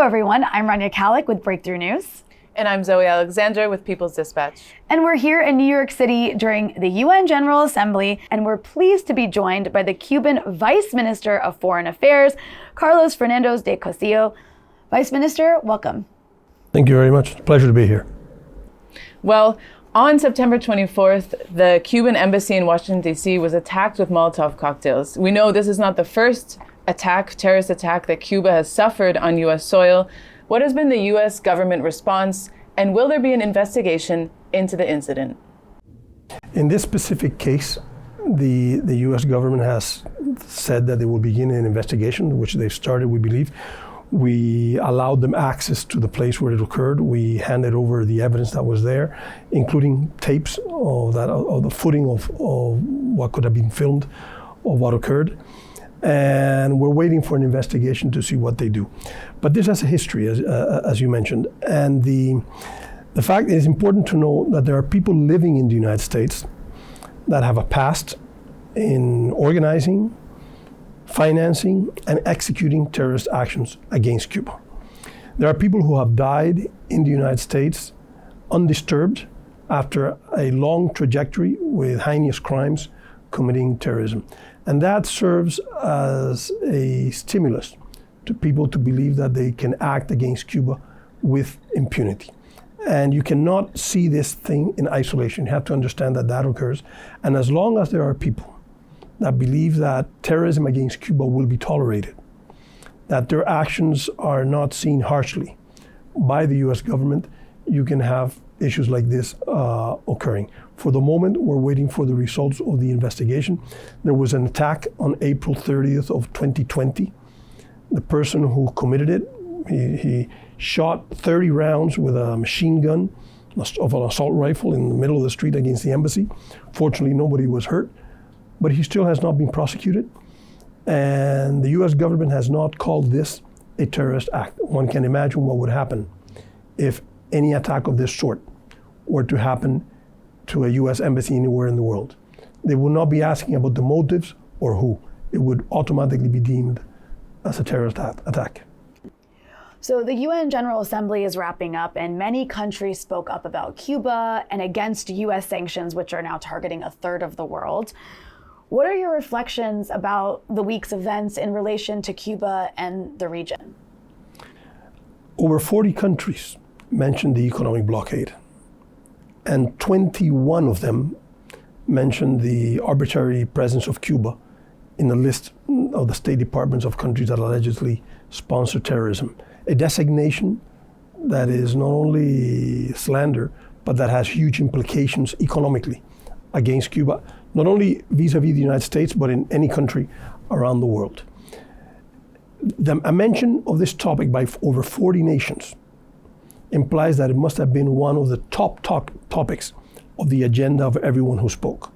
everyone. I'm Rania Kalik with Breakthrough News. And I'm Zoe Alexandra with People's Dispatch. And we're here in New York City during the UN General Assembly, and we're pleased to be joined by the Cuban Vice Minister of Foreign Affairs, Carlos Fernando de Castillo. Vice Minister, welcome. Thank you very much. Pleasure to be here. Well, on September 24th, the Cuban embassy in Washington, D.C. was attacked with Molotov cocktails. We know this is not the first terrorist attack that Cuba has suffered on U.S. soil. What has been the U.S. government response, and will there be an investigation into the incident? In this specific case, the U.S. government has said that they will begin an investigation, which they've started, we believe. We allowed them access to the place where it occurred. We handed over the evidence that was there, including tapes of the footing of what could have been filmed of what occurred. And we're waiting for an investigation to see what they do. But this has a history, as you mentioned. And the fact is important to know that there are people living in the United States that have a past in organizing, financing, and executing terrorist actions against Cuba. There are people who have died in the United States undisturbed after a long trajectory with heinous crimes committing terrorism. And that serves as a stimulus to people to believe that they can act against Cuba with impunity. And you cannot see this thing in isolation. You have to understand that that occurs. And as long as there are people that believe that terrorism against Cuba will be tolerated, that their actions are not seen harshly by the US government, you can have issues like this occurring. For the moment, we're waiting for the results of the investigation. There was an attack on April 30th of 2020. The person who committed it, he shot 30 rounds with a machine gun of an assault rifle in the middle of the street against the embassy. Fortunately, nobody was hurt, but he still has not been prosecuted. And the US government has not called this a terrorist act. One can imagine what would happen if any attack of this sort were to happen to a US embassy anywhere in the world. They would not be asking about the motives or who. It would automatically be deemed as a terrorist attack. So the UN General Assembly is wrapping up, and many countries spoke up about Cuba and against US sanctions, which are now targeting a third of the world. What are your reflections about the week's events in relation to Cuba and the region? Over 40 countries mentioned the economic blockade, and 21 of them mentioned the arbitrary presence of Cuba in the list of the State Departments of countries that allegedly sponsor terrorism, a designation that is not only slander, but that has huge implications economically against Cuba, not only vis-a-vis the United States, but in any country around the world. A mention of this topic by over 40 nations implies that it must have been one of the top topics of the agenda of everyone who spoke.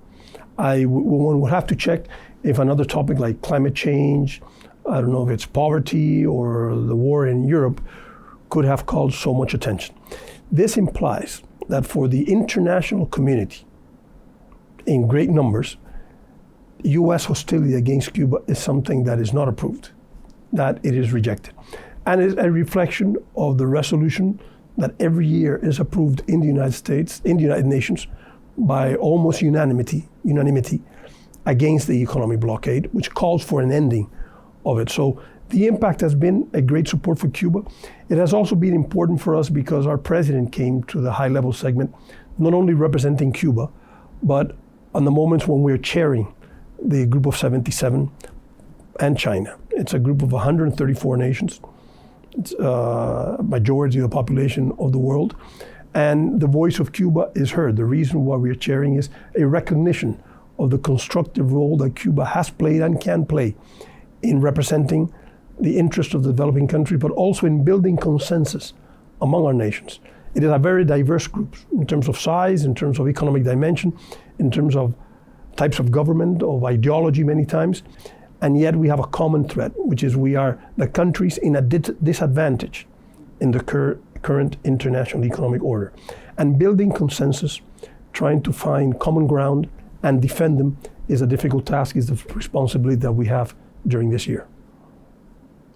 One would have to check if another topic like climate change, I don't know if it's poverty or the war in Europe, could have called so much attention. This implies that for the international community, in great numbers, US hostility against Cuba is something that is not approved, that it is rejected. And it's a reflection of the resolution that every year is approved in the United States, in the United Nations, by almost unanimity against the economic blockade, which calls for an ending of it. So the impact has been a great support for Cuba. It has also been important for us because our president came to the high-level segment, not only representing Cuba, but on the moments when we're chairing the Group of 77 and China. It's a group of 134 nations. It's a majority of the population of the world. And the voice of Cuba is heard. The reason why we're chairing is a recognition of the constructive role that Cuba has played and can play in representing the interest of the developing country, but also in building consensus among our nations. It is a very diverse group in terms of size, in terms of economic dimension, in terms of types of government, of ideology many times. And yet we have a common thread, which is we are the countries in a disadvantage in the current international economic order. And building consensus, trying to find common ground and defend them is a difficult task, is the responsibility that we have during this year.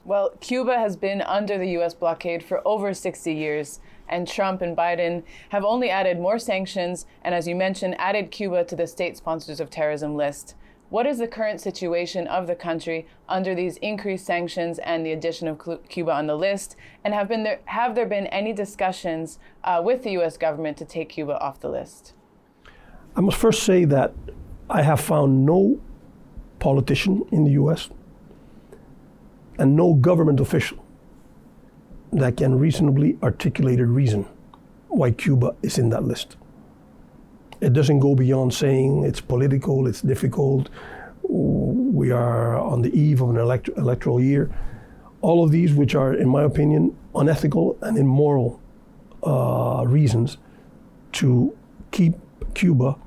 Well, Cuba has been under the U.S. blockade for over 60 years, and Trump and Biden have only added more sanctions and, as you mentioned, added Cuba to the state sponsors of terrorism list. What is the current situation of the country under these increased sanctions and the addition of Cuba on the list? And have there been any discussions with the U.S. government to take Cuba off the list? I must first say that I have found no politician in the U.S. and no government official that can reasonably articulate a reason why Cuba is in that list. It doesn't go beyond saying it's political, it's difficult, we are on the eve of an electoral year. All of these, which are, in my opinion, unethical and immoral reasons to keep Cuba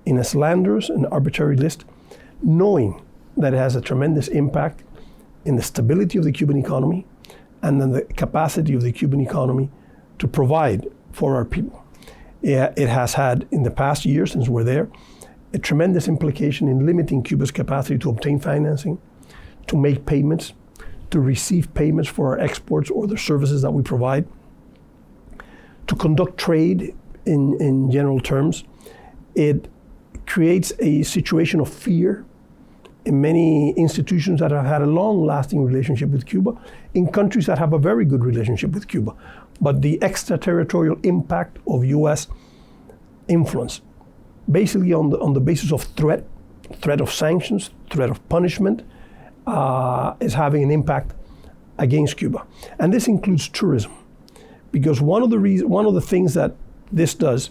in a slanderous and arbitrary list, knowing that it has a tremendous impact in the stability of the Cuban economy and in the capacity of the Cuban economy to provide for our people. It has had, in the past year since we're there, a tremendous implication in limiting Cuba's capacity to obtain financing, to make payments, to receive payments for our exports or the services that we provide, to conduct trade in general terms. It creates a situation of fear in many institutions that have had a long-lasting relationship with Cuba, in countries that have a very good relationship with Cuba. But the extraterritorial impact of U.S. influence, basically on the basis of threat of sanctions, threat of punishment, is having an impact against Cuba. And this includes tourism, because one of the things that this does,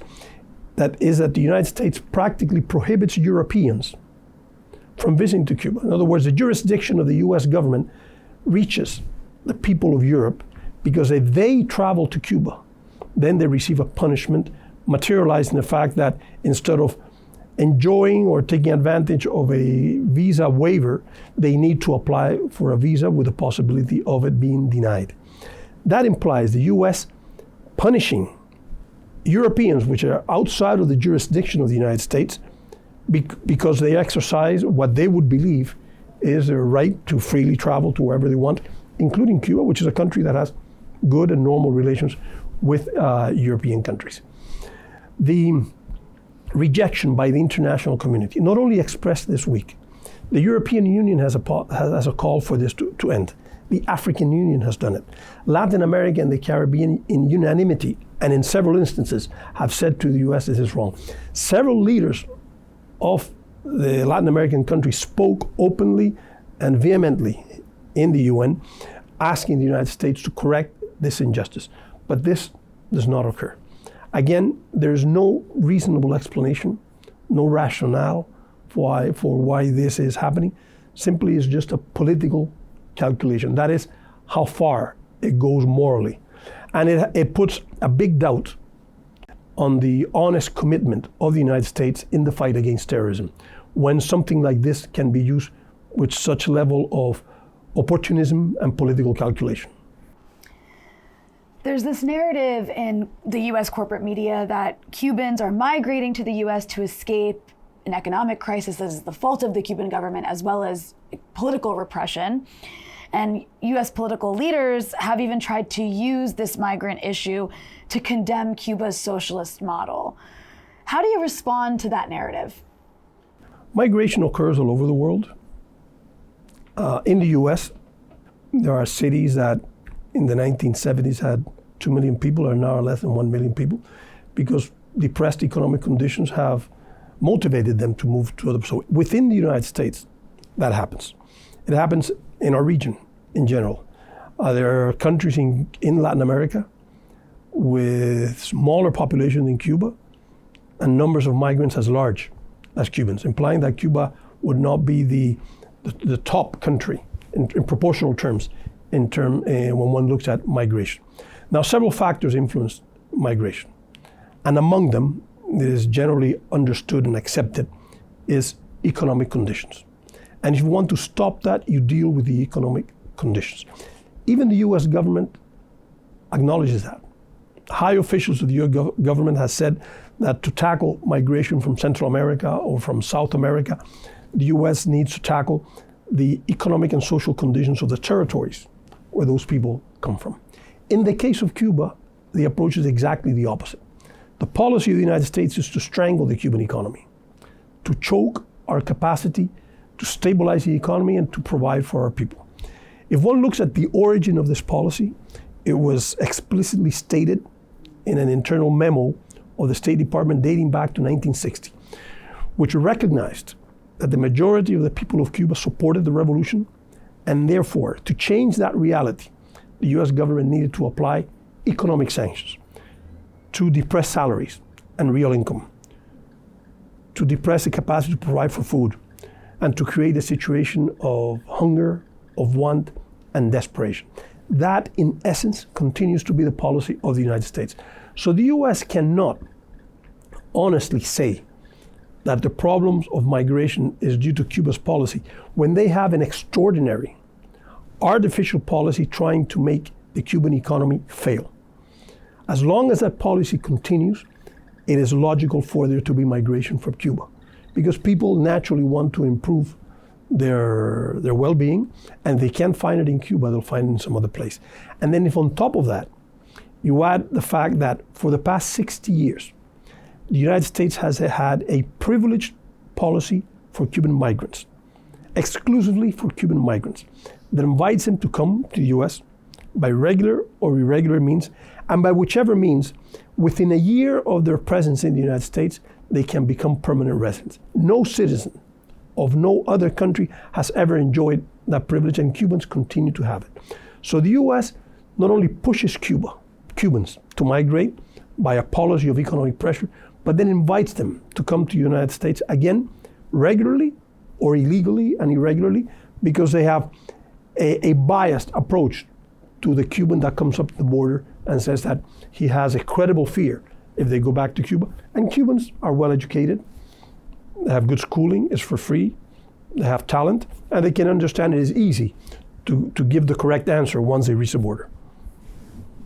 that is that the United States practically prohibits Europeans from visiting to Cuba. In other words, the jurisdiction of the U.S. government reaches the people of Europe, because if they travel to Cuba, then they receive a punishment materialized in the fact that instead of enjoying or taking advantage of a visa waiver, they need to apply for a visa with the possibility of it being denied. That implies the U.S. punishing Europeans which are outside of the jurisdiction of the United States because they exercise what they would believe is their right to freely travel to wherever they want, including Cuba, which is a country that has good and normal relations with European countries. The rejection by the international community, not only expressed this week, the European Union has a call for this to end. The African Union has done it. Latin America and the Caribbean, in unanimity, and in several instances, have said to the U.S. this is wrong. Several leaders of the Latin American countries spoke openly and vehemently in the UN, asking the United States to correct this injustice. But this does not occur. Again, there's no reasonable explanation, no rationale for why this is happening. Simply is just a political calculation. That is how far it goes morally. And it puts a big doubt on the honest commitment of the United States in the fight against terrorism, when something like this can be used with such a level of opportunism and political calculation. There's this narrative in the U.S. corporate media that Cubans are migrating to the U.S. to escape an economic crisis that is the fault of the Cuban government, as well as political repression. And U.S. political leaders have even tried to use this migrant issue to condemn Cuba's socialist model. How do you respond to that narrative? Migration occurs all over the world. In the U.S., there are cities that in the 1970s had 2 million people, are now less than 1 million people, because depressed economic conditions have motivated them to move to other. So within the United States, that happens. It happens in our region in general. There are countries in Latin America with smaller population than Cuba and numbers of migrants as large as Cubans, implying that Cuba would not be the top country in proportional terms when one looks at migration. Now, several factors influence migration, and among them, it is generally understood and accepted, is economic conditions. And if you want to stop that, you deal with the economic conditions. Even the U.S. government acknowledges that. High officials of the U.S. government have said that to tackle migration from Central America or from South America, the U.S. needs to tackle the economic and social conditions of the territories where those people come from. In the case of Cuba, the approach is exactly the opposite. The policy of the United States is to strangle the Cuban economy, to choke our capacity to stabilize the economy and to provide for our people. If one looks at the origin of this policy, it was explicitly stated in an internal memo of the State Department dating back to 1960, which recognized that the majority of the people of Cuba supported the revolution, and therefore, to change that reality, the US government needed to apply economic sanctions to depress salaries and real income, to depress the capacity to provide for food, and to create a situation of hunger, of want, and desperation. That, in essence, continues to be the policy of the United States. So the US cannot honestly say that the problems of migration is due to Cuba's policy when they have an extraordinary, artificial policy trying to make the Cuban economy fail. As long as that policy continues, it is logical for there to be migration from Cuba, because people naturally want to improve their well-being, and they can't find it in Cuba, they'll find it in some other place. And then if on top of that, you add the fact that for the past 60 years, the United States has had a privileged policy for Cuban migrants, exclusively for Cuban migrants, that invites them to come to the US by regular or irregular means, and by whichever means, within a year of their presence in the United States, they can become permanent residents. No citizen of no other country has ever enjoyed that privilege, and Cubans continue to have it. So the US not only pushes Cubans to migrate by a policy of economic pressure, but then invites them to come to the United States, again, regularly or illegally and irregularly, because they have a biased approach to the Cuban that comes up to the border and says that he has a credible fear if they go back to Cuba. And Cubans are well educated, they have good schooling, it's for free, they have talent, and they can understand it is easy to give the correct answer once they reach the border.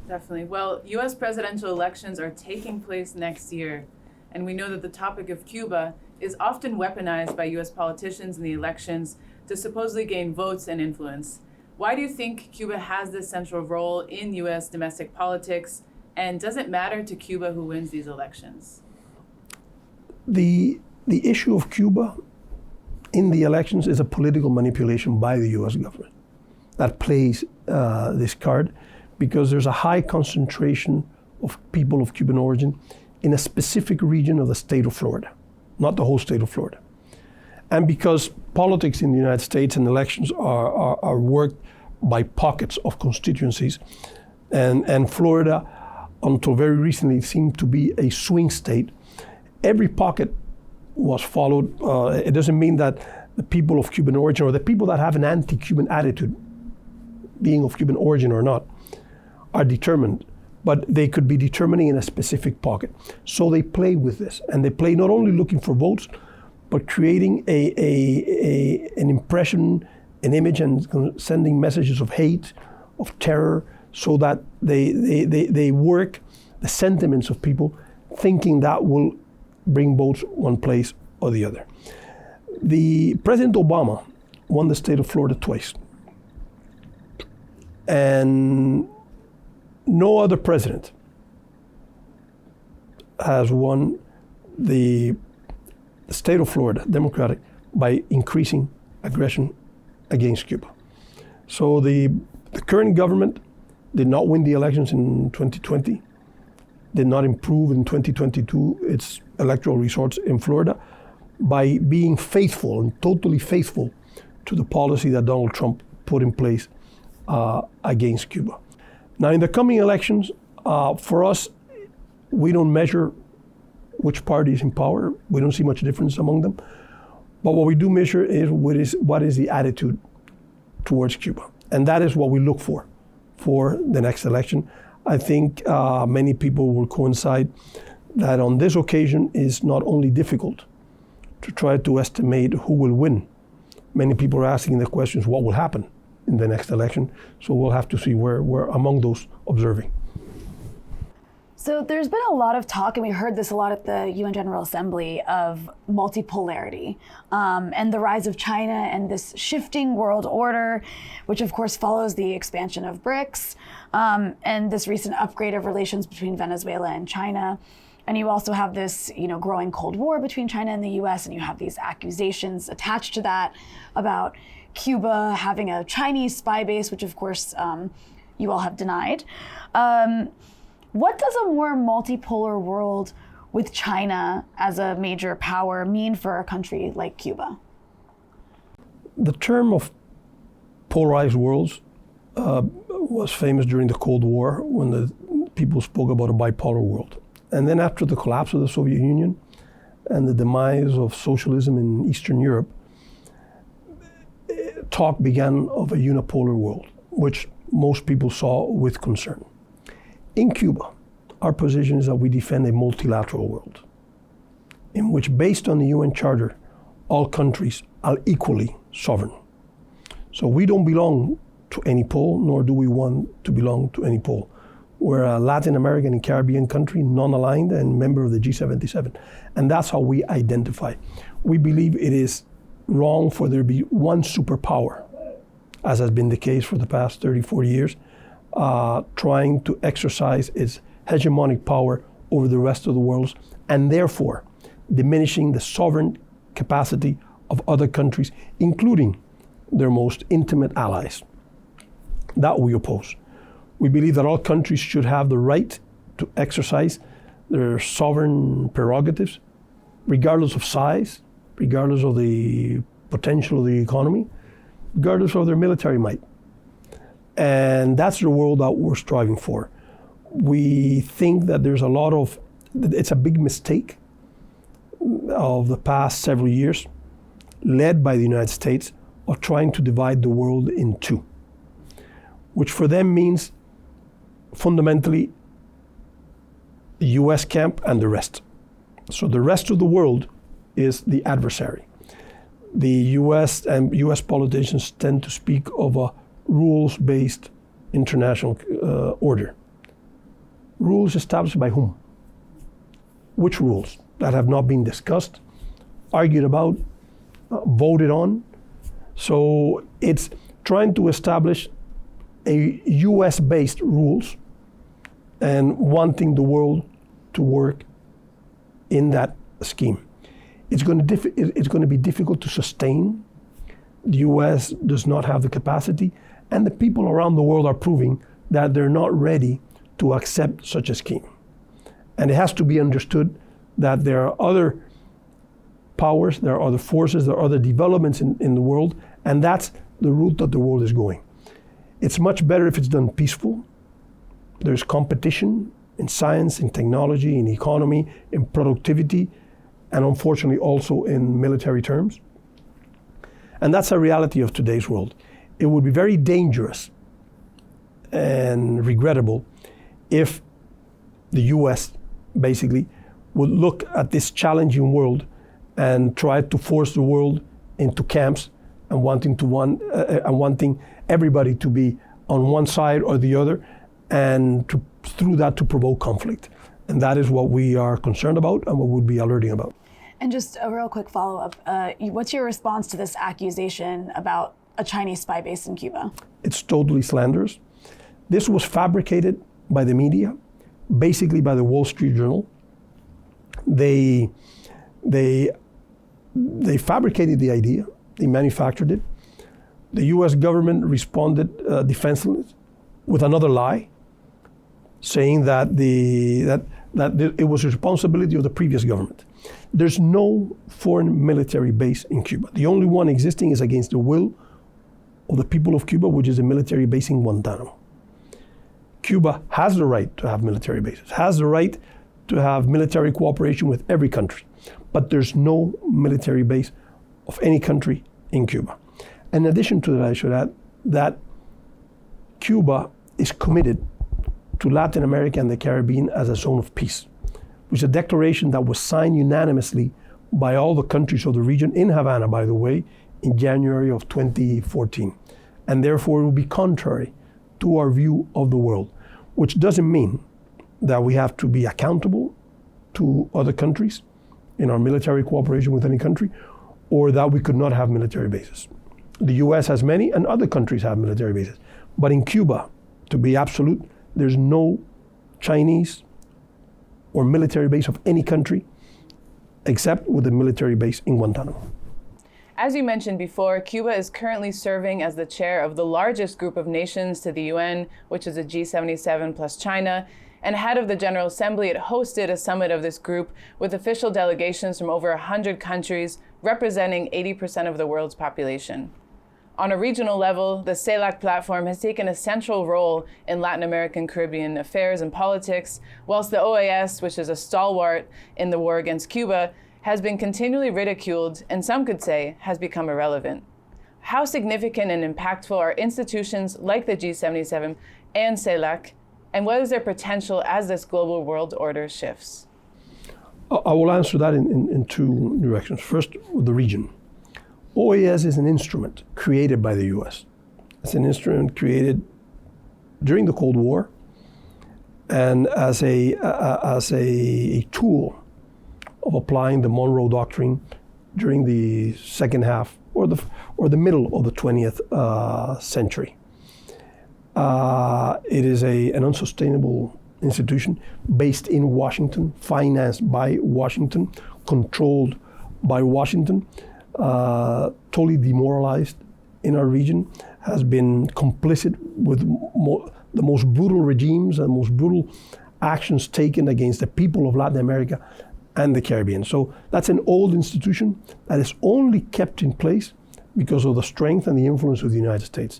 Definitely. Well, U.S. presidential elections are taking place next year, and we know that the topic of Cuba is often weaponized by U.S. politicians in the elections to supposedly gain votes and influence. Why do you think Cuba has this central role in U.S. domestic politics, and does it matter to Cuba who wins these elections? The issue of Cuba in the elections is a political manipulation by the U.S. government that plays this card, because there's a high concentration of people of Cuban origin in a specific region of the state of Florida, not the whole state of Florida. And because politics in the United States and elections are worked by pockets of constituencies, and Florida, until very recently, seemed to be a swing state, every pocket was followed. It doesn't mean that the people of Cuban origin or the people that have an anti-Cuban attitude, being of Cuban origin or not, are determined, but they could be determining in a specific pocket. So they play with this, and they play not only looking for votes, but creating an impression, an image, and sending messages of hate, of terror, so that they work the sentiments of people, thinking that will bring votes one place or the other. The President Obama won the state of Florida twice, and no other president has won the state of Florida, Democratic, by increasing aggression against Cuba. So the current government did not win the elections in 2020, did not improve in 2022 its electoral results in Florida by being faithful and totally faithful to the policy that Donald Trump put in place against Cuba. Now, in the coming elections, for us, we don't measure which party is in power. We don't see much difference among them. But what we do measure is what is the attitude towards Cuba. And that is what we look for the next election. I think many people will coincide that on this occasion is not only difficult to try to estimate who will win. Many people are asking the questions, what will happen in the next election? So we'll have to see where we're among those observing. So there's been a lot of talk, and we heard this a lot at the UN General Assembly, of multipolarity and the rise of China and this shifting world order, which of course follows the expansion of BRICS and this recent upgrade of relations between Venezuela and China. And you also have this, growing Cold War between China and the US, and you have these accusations attached to that about Cuba having a Chinese spy base, which of course you all have denied. What does a more multipolar world with China as a major power mean for a country like Cuba? The term of polarized worlds was famous during the Cold War when the people spoke about a bipolar world. And then after the collapse of the Soviet Union and the demise of socialism in Eastern Europe, talk began of a unipolar world, which most people saw with concern. In Cuba, our position is that we defend a multilateral world in which, based on the UN Charter, all countries are equally sovereign. So we don't belong to any pole, nor do we want to belong to any pole. We're a Latin American and Caribbean country, non-aligned and member of the G77. And that's how we identify. We believe it is wrong for there to be one superpower, as has been the case for the past 30, 40 years, trying to exercise its hegemonic power over the rest of the world, and therefore diminishing the sovereign capacity of other countries, including their most intimate allies. That we oppose. We believe that all countries should have the right to exercise their sovereign prerogatives, regardless of size, regardless of the potential of the economy, regardless of their military might. And that's the world that we're striving for. We think that it's a big mistake of the past several years, led by the United States, of trying to divide the world in two, which for them means fundamentally the US camp and the rest. So the rest of the world is the adversary. The US and US politicians tend to speak of a rules-based international order. Rules established by whom? Which rules? That have not been discussed, argued about, voted on. So it's trying to establish a US-based rules and wanting the world to work in that scheme. It's going to be difficult to sustain. The US does not have the capacity, and the people around the world are proving that they're not ready to accept such a scheme. And it has to be understood that there are other powers, there are other forces, there are other developments in the world, and that's the route that the world is going. It's much better if it's done peaceful. There's competition in science, in technology, in economy, in productivity, and unfortunately also in military terms. And that's a reality of today's world. It would be very dangerous and regrettable if the US basically would look at this challenging world and try to force the world into camps and wanting everybody to be on one side or the other, and through that to provoke conflict. And that is what we are concerned about and what we'll be alerting about. And just a real quick follow-up. What's your response to this accusation about a Chinese spy base in Cuba? It's totally slanderous. This was fabricated by the media, basically by the Wall Street Journal. They fabricated the idea, they manufactured it. The US government responded defenseless with another lie, saying that it was the responsibility of the previous government. There's no foreign military base in Cuba. The only one existing is against the will of the people of Cuba, which is a military base in Guantanamo. Cuba has the right to have military bases, has the right to have military cooperation with every country, but there's no military base of any country in Cuba. In addition to that, I should add that Cuba is committed to Latin America and the Caribbean as a zone of peace, which is a declaration that was signed unanimously by all the countries of the region in Havana, by the way, in January of 2014. And therefore it will be contrary to our view of the world, which doesn't mean that we have to be accountable to other countries in our military cooperation with any country, or that we could not have military bases. The US has many, and other countries have military bases. But in Cuba, to be absolute, there's no Chinese or military base of any country except with a military base in Guantanamo. As you mentioned before, Cuba is currently serving as the chair of the largest group of nations to the UN, which is a G77 plus China. And head of the General Assembly, it hosted a summit of this group with official delegations from over 100 countries, representing 80% of the world's population. On a regional level, the CELAC platform has taken a central role in Latin American Caribbean affairs and politics, whilst the OAS, which is a stalwart in the war against Cuba, has been continually ridiculed and some could say has become irrelevant. How significant and impactful are institutions like the G77 and CELAC, and what is their potential as this global world order shifts? I will answer that in two directions. First, with the region. OAS is an instrument created by the US. It's an instrument created during the Cold War and as a tool of applying the Monroe Doctrine during the second half or the middle of the 20th century. It is an unsustainable institution based in Washington, financed by Washington, controlled by Washington, totally demoralized in our region, has been complicit with the most brutal regimes and most brutal actions taken against the people of Latin America and the Caribbean. So that's an old institution that is only kept in place because of the strength and the influence of the United States.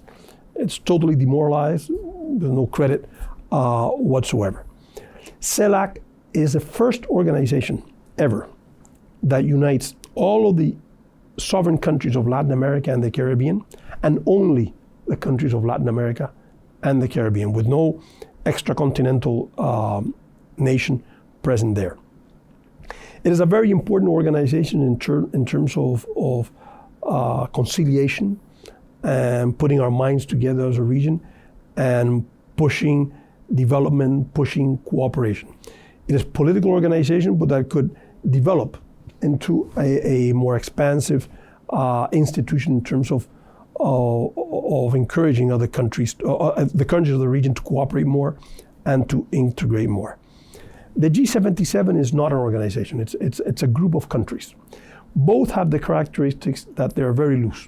It's totally demoralized, there's no credit whatsoever. CELAC is the first organization ever that unites all of the sovereign countries of Latin America and the Caribbean, and only the countries of Latin America and the Caribbean, with no extracontinental nation present there. It is a very important organization in terms of conciliation and putting our minds together as a region and pushing development, pushing cooperation. It is a political organization, but that could develop into a more expansive institution in terms of encouraging other countries, the countries of the region to cooperate more and to integrate more. The G77 is not an organization, it's a group of countries. Both have the characteristics that they're very loose.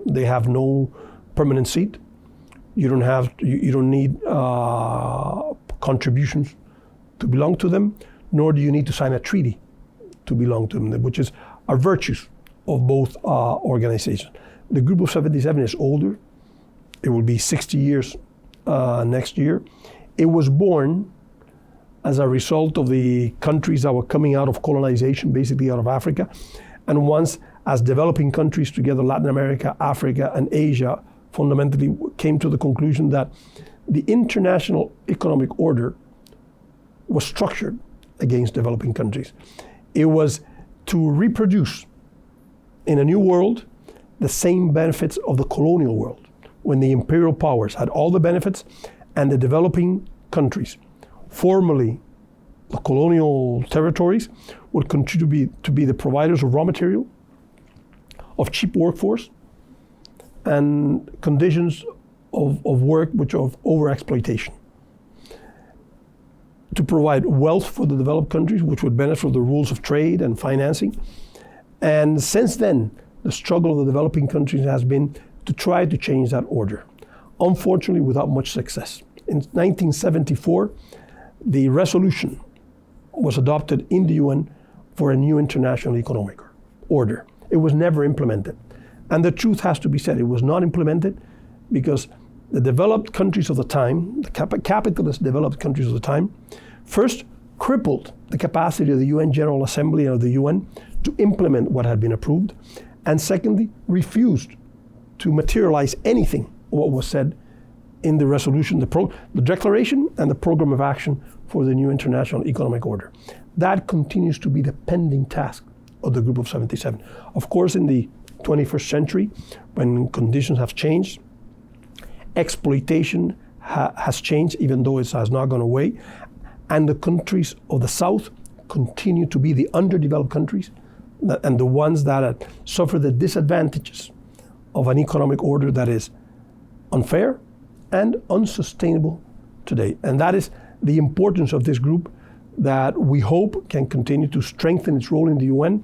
They have no permanent seat. You don't need contributions to belong to them, nor do you need to sign a treaty to belong to them, which are virtues of both organizations. The Group of 77 is older. It will be 60 years next year. It was born as a result of the countries that were coming out of colonization, basically out of Africa. And once, as developing countries together, Latin America, Africa, and Asia, fundamentally came to the conclusion that the international economic order was structured against developing countries. It was to reproduce in a new world the same benefits of the colonial world, when the imperial powers had all the benefits and the developing countries, formerly the colonial territories, would continue to be the providers of raw material, of cheap workforce, and conditions of work which are of overexploitation. To provide wealth for the developed countries, which would benefit from the rules of trade and financing. And since then, the struggle of the developing countries has been to try to change that order, unfortunately without much success. In 1974, the resolution was adopted in the UN for a new international economic order. It was never implemented. And the truth has to be said, it was not implemented because the developed countries of the time, the capitalist developed countries of the time, first crippled the capacity of the UN General Assembly and of the UN to implement what had been approved, and secondly, refused to materialize anything of what was said in the resolution, the declaration and the program of action for the new international economic order. That continues to be the pending task of the Group of 77. Of course, in the 21st century, when conditions have changed, exploitation has changed, even though it has not gone away, and the countries of the South continue to be the underdeveloped countries and the ones that suffer the disadvantages of an economic order that is unfair and unsustainable today. And that is the importance of this group that we hope can continue to strengthen its role in the UN,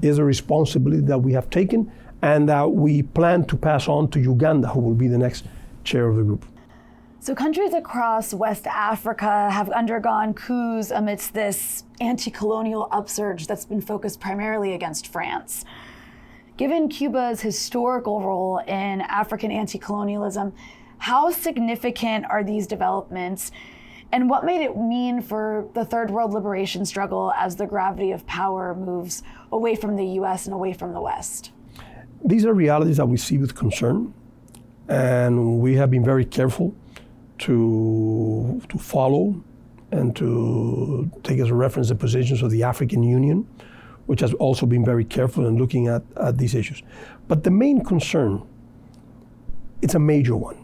is a responsibility that we have taken and that we plan to pass on to Uganda, who will be the next chair of the group. So countries across West Africa have undergone coups amidst this anti-colonial upsurge that's been focused primarily against France. Given Cuba's historical role in African anti-colonialism, how significant are these developments, and what might it mean for the Third World liberation struggle as the gravity of power moves away from the US and away from the West? These are realities that we see with concern, and we have been very careful to follow and to take as a reference the positions of the African Union, which has also been very careful in looking at these issues. But the main concern, it's a major one.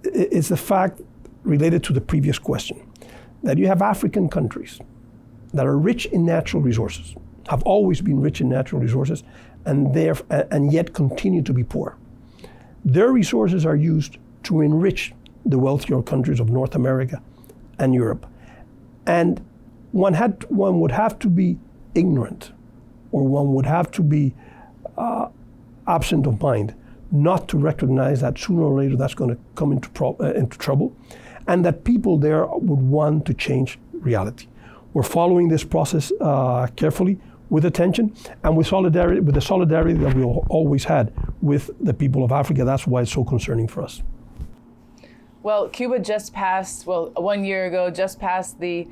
It's the fact related to the previous question, that you have African countries that are rich in natural resources, have always been rich in natural resources, and yet continue to be poor. Their resources are used to enrich the wealthier countries of North America and Europe. And one would have to be ignorant, or one would have to be absent of mind not to recognize that sooner or later that's going to come into trouble, and that people there would want to change reality. We're following this process carefully, with attention, and with the solidarity that we always had with the people of Africa. That's why it's so concerning for us. Well, Cuba just passed, 1 year ago, just passed the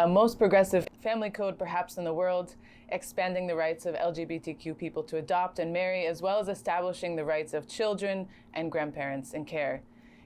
most progressive family code perhaps in the world, expanding the rights of LGBTQ people to adopt and marry, as well as establishing the rights of children and grandparents in care.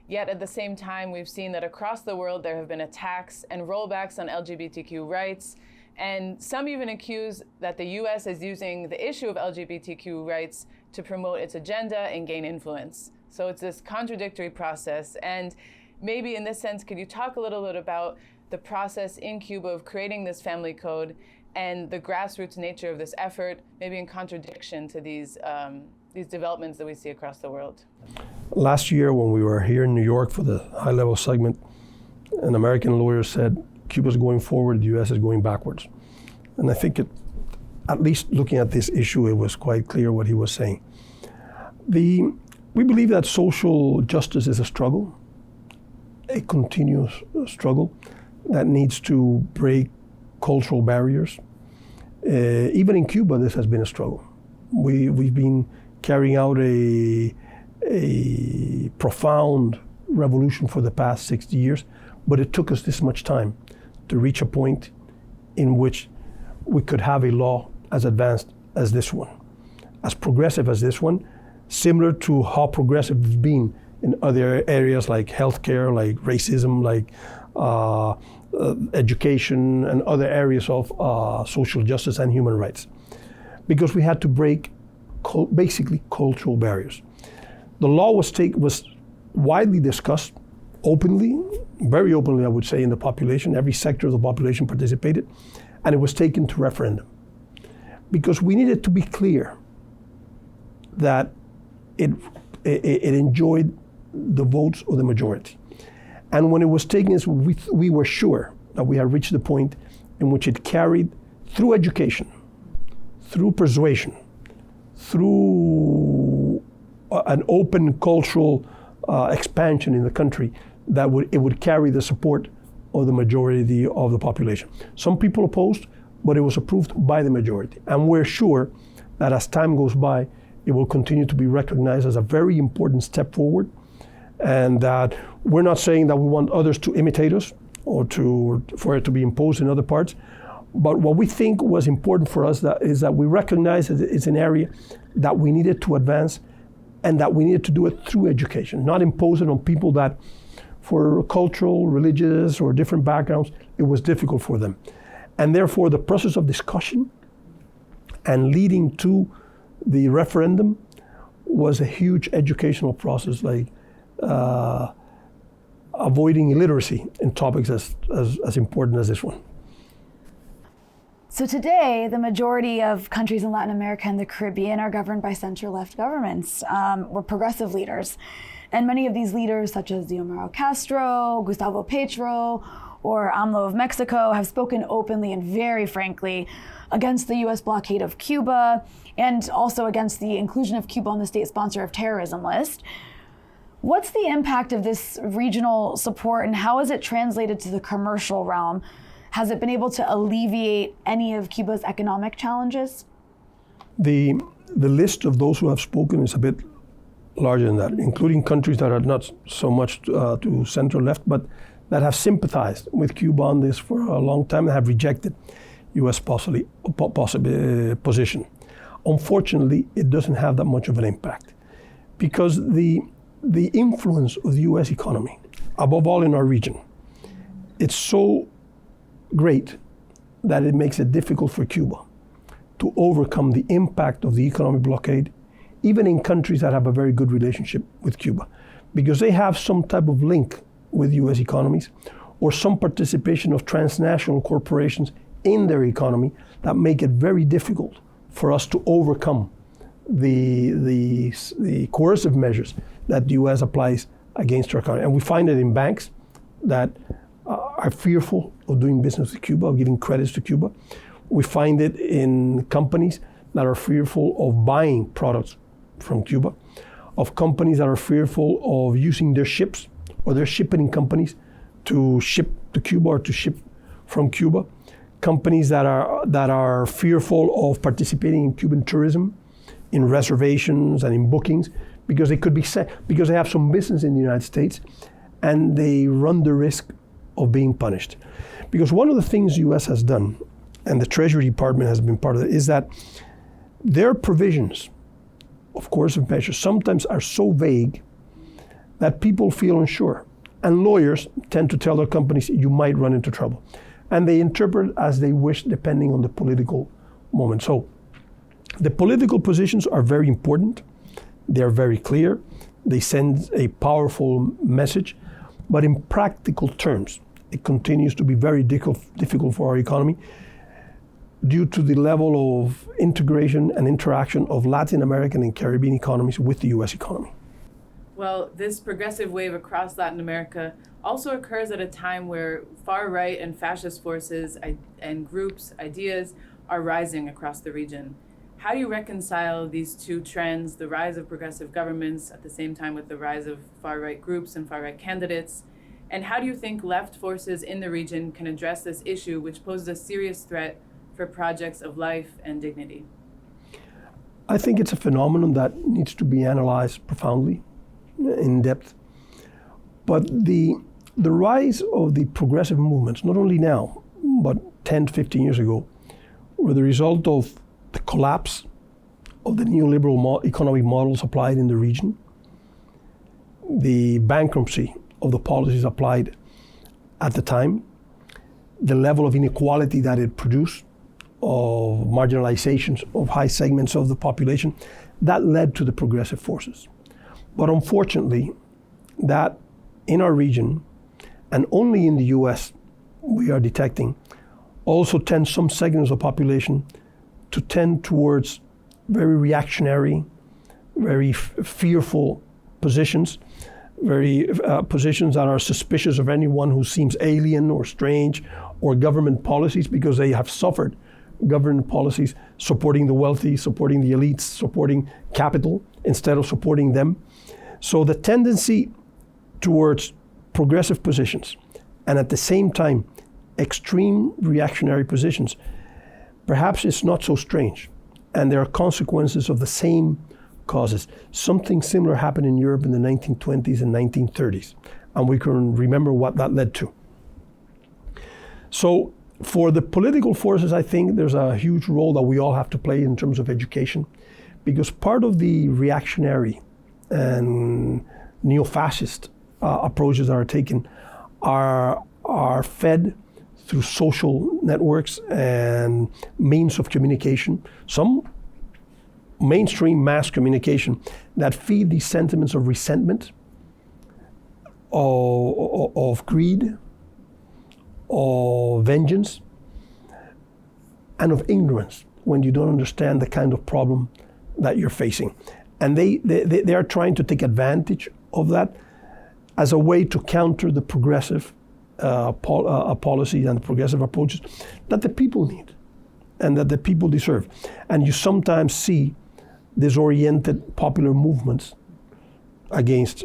Yet at the same time, we've seen that across the world there have been attacks and rollbacks on LGBTQ rights, and some even accuse that the US is using the issue of LGBTQ rights to promote its agenda and gain influence. So it's this contradictory process. And maybe in this sense, could you talk a little bit about the process in Cuba of creating this family code and the grassroots nature of this effort, maybe in contradiction to these developments that we see across the world? Last year, when we were here in New York for the high-level segment, an American lawyer said, Cuba's going forward, the US is going backwards. And I think at least looking at this issue, it was quite clear what he was saying. We believe that social justice is a struggle, a continuous struggle that needs to break cultural barriers. Even in Cuba, this has been a struggle. We've been carrying out a profound revolution for the past 60 years, but it took us this much time to reach a point in which we could have a law as advanced as this one, as progressive as this one, similar to how progressive it's been in other areas like healthcare, like racism, like education, and other areas of social justice and human rights. Because we had to break basically cultural barriers. The law was widely discussed, openly, very openly, I would say, in the population. Every sector of the population participated, and it was taken to referendum. Because we needed to be clear that it enjoyed the votes of the majority. And when it was taken, we were sure that we had reached the point in which it carried, through education, through persuasion, through an open cultural expansion in the country, that it would carry the support of the majority of the population. Some people opposed, but it was approved by the majority. And we're sure that as time goes by, it will continue to be recognized as a very important step forward, and that we're not saying that we want others to imitate us or for it to be imposed in other parts. But what we think was important for us is that we recognize that it's an area that we needed to advance, and that we needed to do it through education, not impose it on people that, for cultural, religious, or different backgrounds, it was difficult for them. And therefore, the process of discussion and leading to the referendum was a huge educational process. Like avoiding illiteracy in topics as important as this one. So today, the majority of countries in Latin America and the Caribbean are governed by center-left governments or progressive leaders. And many of these leaders, such as Xiomara Castro, Gustavo Petro, or AMLO of Mexico, have spoken openly and very frankly against the US blockade of Cuba and also against the inclusion of Cuba on the state sponsor of terrorism list. What's the impact of this regional support and how is it translated to the commercial realm? Has it been able to alleviate any of Cuba's economic challenges? The list of those who have spoken is a bit larger than that, including countries that are not so much to center left, but that have sympathized with Cuba on this for a long time and have rejected U.S. position. Unfortunately, it doesn't have that much of an impact because the influence of the U.S. economy, above all in our region, it's so great that it makes it difficult for Cuba to overcome the impact of the economic blockade, even in countries that have a very good relationship with Cuba, because they have some type of link with U.S. economies or some participation of transnational corporations in their economy that make it very difficult for us to overcome the coercive measures that the U.S. applies against our economy. And we find it in banks that are fearful of doing business with Cuba, of giving credits to Cuba. We find it in companies that are fearful of buying products from Cuba, of companies that are fearful of using their ships or their shipping companies to ship to Cuba or to ship from Cuba, companies that are fearful of participating in Cuban tourism, in reservations and in bookings, because they could be because they have some business in the United States and they run the risk of being punished. Because one of the things the U.S. has done, and the Treasury Department has been part of it, is that their provisions of coercive measures sometimes are so vague that people feel unsure. And lawyers tend to tell their companies, you might run into trouble. And they interpret as they wish depending on the political moment. So the political positions are very important. They're very clear. They send a powerful message. But in practical terms, it continues to be very difficult for our economy due to the level of integration and interaction of Latin American and Caribbean economies with the U.S. economy. Well, this progressive wave across Latin America also occurs at a time where far-right and fascist forces and groups, ideas, are rising across the region. How do you reconcile these two trends, the rise of progressive governments at the same time with the rise of far-right groups and far-right candidates? And how do you think left forces in the region can address this issue, which poses a serious threat for projects of life and dignity? I think it's a phenomenon that needs to be analyzed profoundly, in depth. But the rise of the progressive movements, not only now, but 10, 15 years ago, were the result of the collapse of the neoliberal economic models applied in the region, the bankruptcy of the policies applied at the time, the level of inequality that it produced, of marginalizations of high segments of the population, that led to the progressive forces. But unfortunately, that in our region, and only in the US, we are detecting, also tends some segments of the population to tend towards very reactionary, very fearful positions, positions that are suspicious of anyone who seems alien or strange, or government policies, because they have suffered government policies supporting the wealthy, supporting the elites, supporting capital instead of supporting them. So the tendency towards progressive positions and at the same time extreme reactionary positions, perhaps it's not so strange. And there are consequences of the same causes. Something similar happened in Europe in the 1920s and 1930s, and we can remember what that led to. So for the political forces, I think there's a huge role that we all have to play in terms of education, because part of the reactionary and neo-fascist approaches that are taken are fed through social networks and means of communication, some mainstream mass communication that feed these sentiments of resentment of greed, of vengeance, and of ignorance when you don't understand the kind of problem that you're facing. And they are trying to take advantage of that as a way to counter the progressive policies and progressive approaches that the people need and that the people deserve. And you sometimes see disoriented popular movements against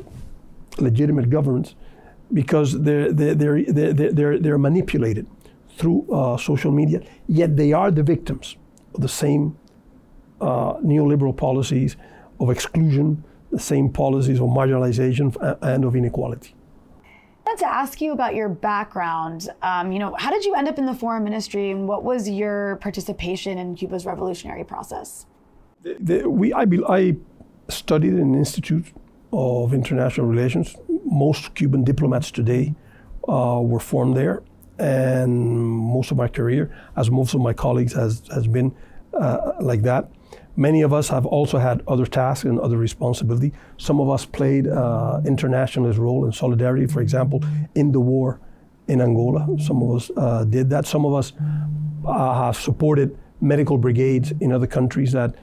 legitimate governments because they're manipulated through social media, yet they are the victims of the same neoliberal policies of exclusion, the same policies of marginalization and of inequality. I wanted to ask you about your background. How did you end up in the foreign ministry, and what was your participation in Cuba's revolutionary process? I studied in an Institute of International Relations. Most Cuban diplomats today were formed there, and most of my career, as most of my colleagues, has been like that. Many of us have also had other tasks and other responsibility. Some of us played internationalist role in solidarity, for example, in the war in Angola. Some of us did that. Some of us have supported medical brigades in other countries that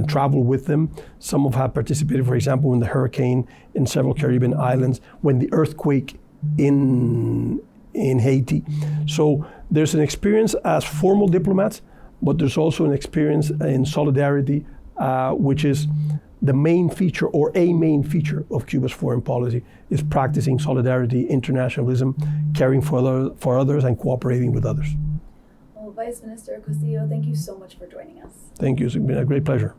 travel with them. Some have participated, for example, in the hurricane in several Caribbean islands, when the earthquake in Haiti. So there's an experience as formal diplomats, but there's also an experience in solidarity, which is the main feature or a main feature of Cuba's foreign policy, is practicing solidarity, internationalism, caring for others and cooperating with others. Well, Vice Minister Castillo, thank you so much for joining us. Thank you. It's been a great pleasure.